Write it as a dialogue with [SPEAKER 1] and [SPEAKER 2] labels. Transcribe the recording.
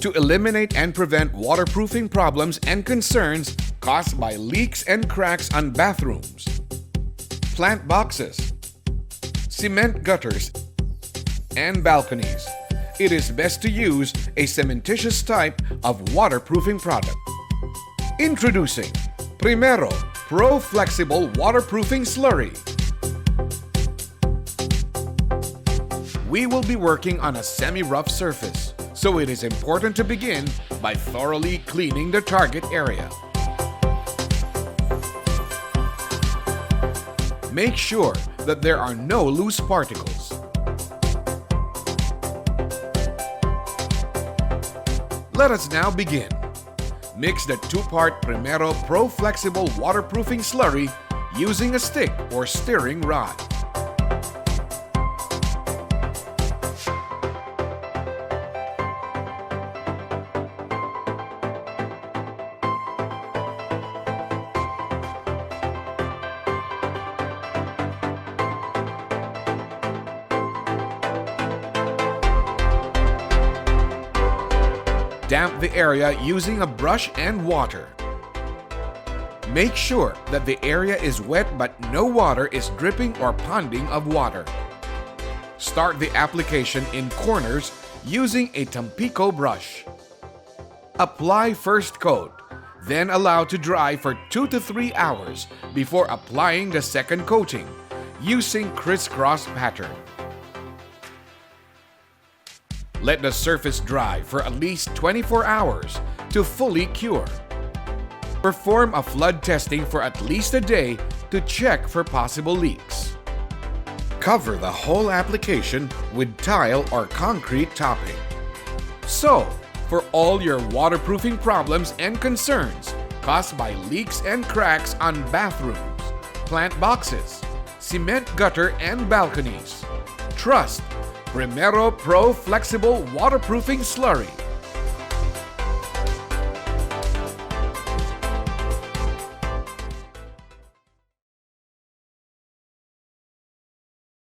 [SPEAKER 1] to eliminate and prevent waterproofing problems and concerns caused by leaks and cracks on bathrooms, plant boxes, cement gutters, and balconies. It is best to use a cementitious type of waterproofing product. Introducing Primero Pro Flexible Waterproofing Slurry. We will be working on a semi-rough surface, so it is important to begin by thoroughly cleaning the target area. Make sure that there are no loose particles. Let us now begin. Mix the 2-part Primero Pro Flexible Waterproofing Slurry using a stick or stirring rod. Damp the area using a brush and water. Make sure that the area is wet but no water is dripping or ponding of water. Start the application in corners using a Tampico brush. Apply first coat, then allow to dry for 2 to 3 hours before applying the second coating using crisscross pattern. Let the surface dry for at least 24 hours to fully cure. Perform a flood testing for at least a day to check for possible leaks. Cover the whole application with tile or concrete topping. So, for all your waterproofing problems and concerns caused by leaks and cracks on bathrooms, plant boxes, cement gutter and balconies, trust Primero Pro Flexible Waterproofing Slurry.